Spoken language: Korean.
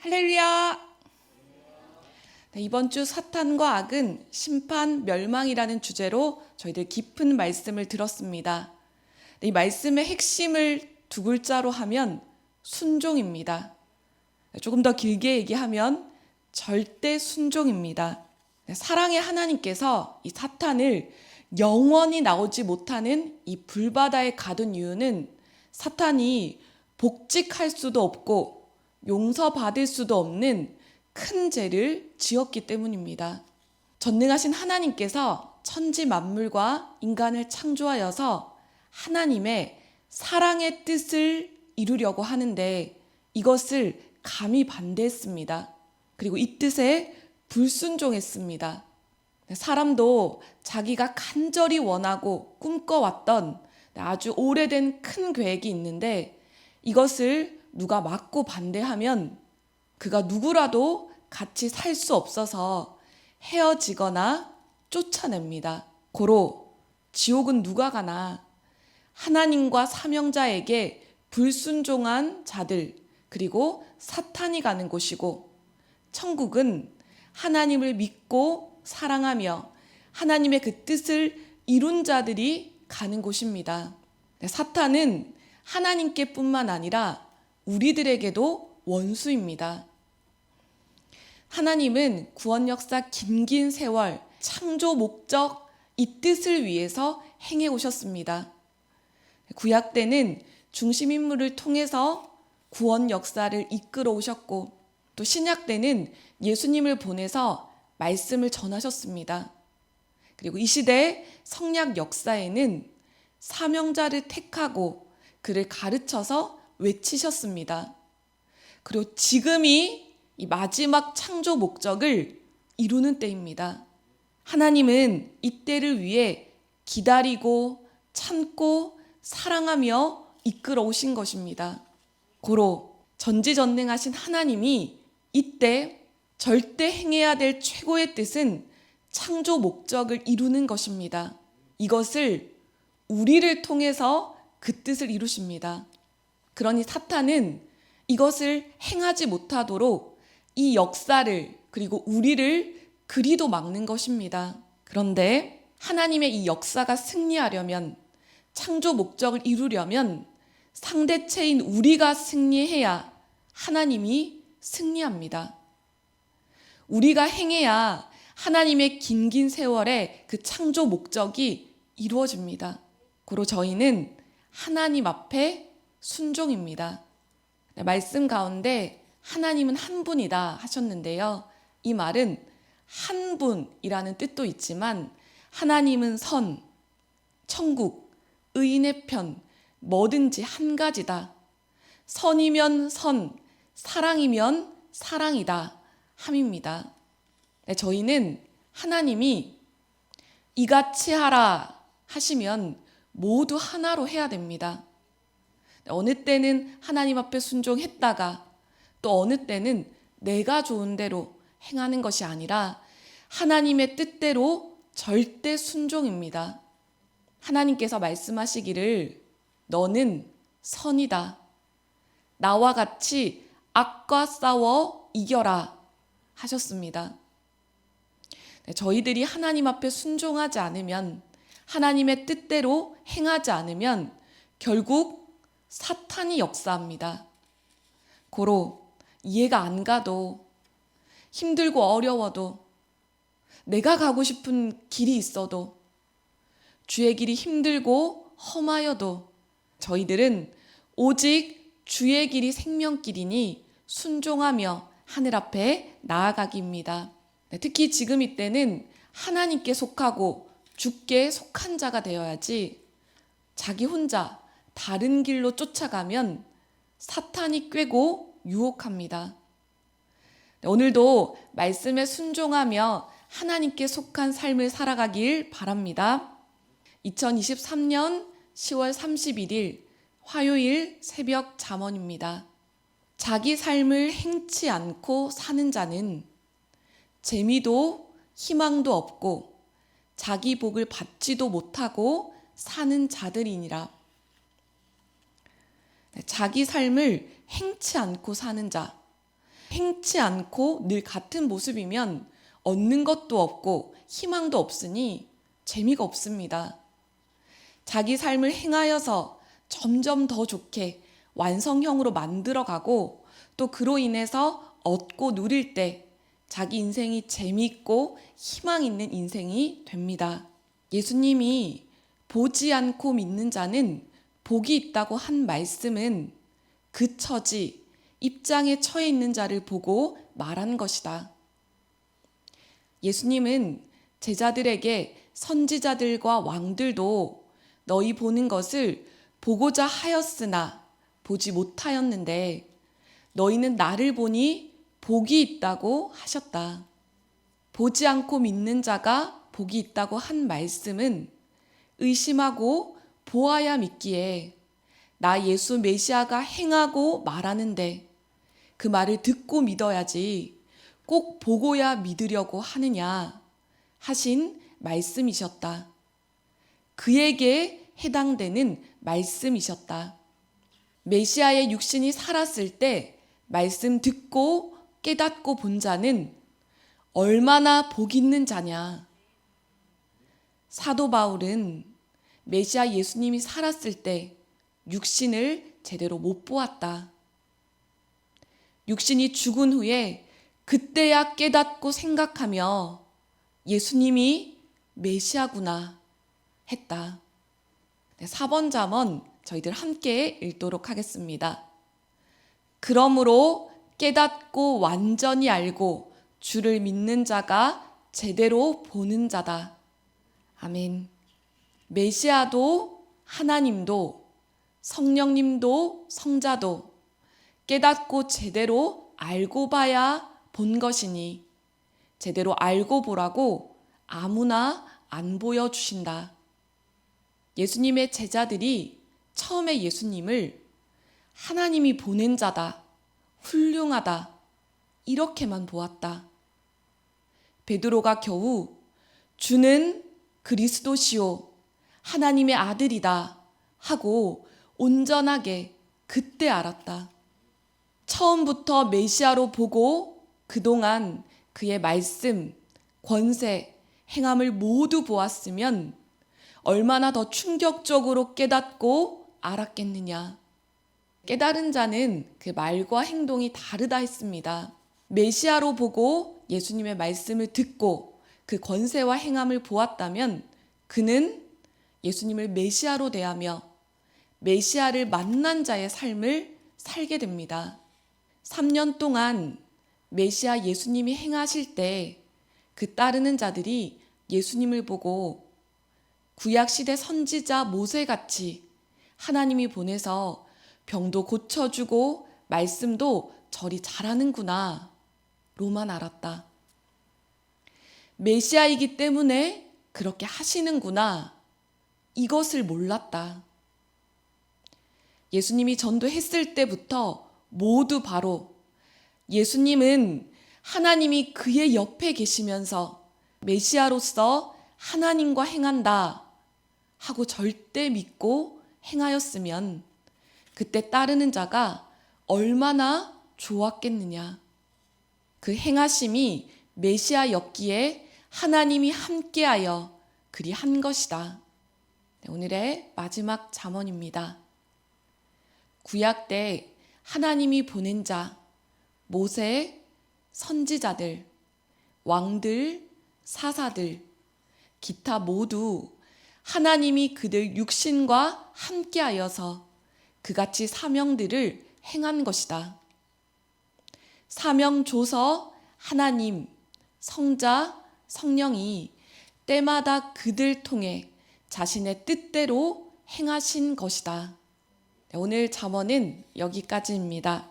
할렐루야! 네, 이번 주 사탄과 악은 심판, 멸망이라는 주제로 저희들 깊은 말씀을 들었습니다. 네, 이 말씀의 핵심을 두 글자로 하면 순종입니다. 조금 더 길게 얘기하면 절대 순종입니다. 사랑의 하나님께서 이 사탄을 영원히 나오지 못하는 이 불바다에 가둔 이유는 사탄이 복직할 수도 없고 용서받을 수도 없는 큰 죄를 지었기 때문입니다. 전능하신 하나님께서 천지 만물과 인간을 창조하여서 하나님의 사랑의 뜻을 이루려고 하는데 이것을 감히 반대했습니다. 그리고 이 뜻에 불순종했습니다. 사람도 자기가 간절히 원하고 꿈꿔왔던 아주 오래된 큰 계획이 있는데 이것을 누가 막고 반대하면 그가 누구라도 같이 살 수 없어서 헤어지거나 쫓아냅니다. 고로 지옥은 누가 가나 하나님과 사명자에게 불순종한 자들 그리고 사탄이 가는 곳이고 천국은 하나님을 믿고 사랑하며 하나님의 그 뜻을 이룬 자들이 가는 곳입니다. 사탄은 하나님께 뿐만 아니라 우리들에게도 원수입니다. 하나님은 구원 역사 긴 세월 창조 목적 이 뜻을 위해서 행해 오셨습니다. 구약 때는 중심 인물을 통해서 구원 역사를 이끌어 오셨고 또 신약 때는 예수님을 보내서 말씀을 전하셨습니다. 그리고 이 시대 성약 역사에는 사명자를 택하고 그를 가르쳐서 외치셨습니다. 그리고 지금이 이 마지막 창조 목적을 이루는 때입니다. 하나님은 이 때를 위해 기다리고 참고 사랑하며 이끌어 오신 것입니다. 고로 전지전능하신 하나님이 이때 절대 행해야 될 최고의 뜻은 창조 목적을 이루는 것입니다. 이것을 우리를 통해서 그 뜻을 이루십니다. 그러니 사탄은 이것을 행하지 못하도록 이 역사를 그리고 우리를 그리도 막는 것입니다. 그런데 하나님의 이 역사가 승리하려면 창조 목적을 이루려면 상대체인 우리가 승리해야 하나님이 승리합니다. 우리가 행해야 하나님의 긴 세월에 그 창조 목적이 이루어집니다. 고로 저희는 하나님 앞에 순종입니다. 말씀 가운데 하나님은 한 분이다 하셨는데요. 이 말은 한 분이라는 뜻도 있지만 하나님은 선, 천국, 의인의 편, 뭐든지 한 가지다. 선이면 선, 사랑이면 사랑이다 함입니다. 저희는 하나님이 이같이 하라 하시면 모두 하나로 해야 됩니다. 어느 때는 하나님 앞에 순종했다가 또 어느 때는 내가 좋은 대로 행하는 것이 아니라 하나님의 뜻대로 절대 순종입니다. 하나님께서 말씀하시기를 너는 선이다. 나와 같이 악과 싸워 이겨라 하셨습니다. 저희들이 하나님 앞에 순종하지 않으면 하나님의 뜻대로 행하지 않으면 결국 사탄이 역사합니다. 고로 이해가 안 가도 힘들고 어려워도 내가 가고 싶은 길이 있어도 주의 길이 힘들고 험하여도 저희들은 오직 주의 길이 생명길이니 순종하며 하늘 앞에 나아가기입니다. 특히 지금 이때는 하나님께 속하고 주께 속한 자가 되어야지 자기 혼자 다른 길로 쫓아가면 사탄이 꾀고 유혹합니다. 오늘도 말씀에 순종하며 하나님께 속한 삶을 살아가길 바랍니다. 2023년 10월 31일 화요일 새벽 잠언입니다. 자기 삶을 행치 않고 사는 자는 재미도 희망도 없고 자기 복을 받지도 못하고 사는 자들이니라. 자기 삶을 행치 않고 사는 자. 행치 않고 늘 같은 모습이면 얻는 것도 없고 희망도 없으니 재미가 없습니다. 자기 삶을 행하여서 점점 더 좋게 완성형으로 만들어가고 또 그로 인해서 얻고 누릴 때 자기 인생이 재미있고 희망 있는 인생이 됩니다. 예수님이 보지 않고 믿는 자는 복이 있다고 한 말씀은 그 처지, 입장에 처해 있는 자를 보고 말한 것이다. 예수님은 제자들에게 선지자들과 왕들도 너희 보는 것을 보고자 하였으나 보지 못하였는데 너희는 나를 보니 복이 있다고 하셨다. 보지 않고 믿는 자가 복이 있다고 한 말씀은 의심하고 보아야 믿기에 나 예수 메시아가 행하고 말하는데 그 말을 듣고 믿어야지 꼭 보고야 믿으려고 하느냐 하신 말씀이셨다. 그에게 해당되는 말씀이셨다. 메시아의 육신이 살았을 때 말씀 듣고 깨닫고 본 자는 얼마나 복 있는 자냐. 사도 바울은 메시아 예수님이 살았을 때 육신을 제대로 못 보았다. 육신이 죽은 후에 그때야 깨닫고 생각하며 예수님이 메시아구나 했다. 4번 잠언 저희들 함께 읽도록 하겠습니다. 그러므로 깨닫고 완전히 알고 주를 믿는 자가 제대로 보는 자다. 아멘. 메시아도 하나님도 성령님도 성자도 깨닫고 제대로 알고 봐야 본 것이니 제대로 알고 보라고 아무나 안 보여주신다. 예수님의 제자들이 처음에 예수님을 하나님이 보낸 자다, 훌륭하다 이렇게만 보았다. 베드로가 겨우 주는 그리스도시요 하나님의 아들이다 하고 온전하게 그때 알았다. 처음부터 메시아로 보고 그동안 그의 말씀, 권세, 행함을 모두 보았으면 얼마나 더 충격적으로 깨닫고 알았겠느냐. 깨달은 자는 그 말과 행동이 다르다 했습니다. 메시아로 보고 예수님의 말씀을 듣고 그 권세와 행함을 보았다면 그는 예수님을 메시아로 대하며 메시아를 만난 자의 삶을 살게 됩니다. 3년 동안 메시아 예수님이 행하실 때 그 따르는 자들이 예수님을 보고 구약시대 선지자 모세같이 하나님이 보내서 병도 고쳐주고 말씀도 저리 잘하는구나 로만 알았다. 메시아이기 때문에 그렇게 하시는구나 이것을 몰랐다. 예수님이 전도했을 때부터 모두 바로 예수님은 하나님이 그의 옆에 계시면서 메시아로서 하나님과 행한다 하고 절대 믿고 행하였으면 그때 따르는 자가 얼마나 좋았겠느냐. 그 행하심이 메시아였기에 하나님이 함께하여 그리 한 것이다. 오늘의 마지막 잠언입니다. 구약 때 하나님이 보낸 자, 모세, 선지자들, 왕들, 사사들, 기타 모두 하나님이 그들 육신과 함께하여서 그같이 사명들을 행한 것이다. 사명 줘서 하나님, 성자, 성령이 때마다 그들 통해 자신의 뜻대로 행하신 것이다. 오늘 잠언은 여기까지입니다.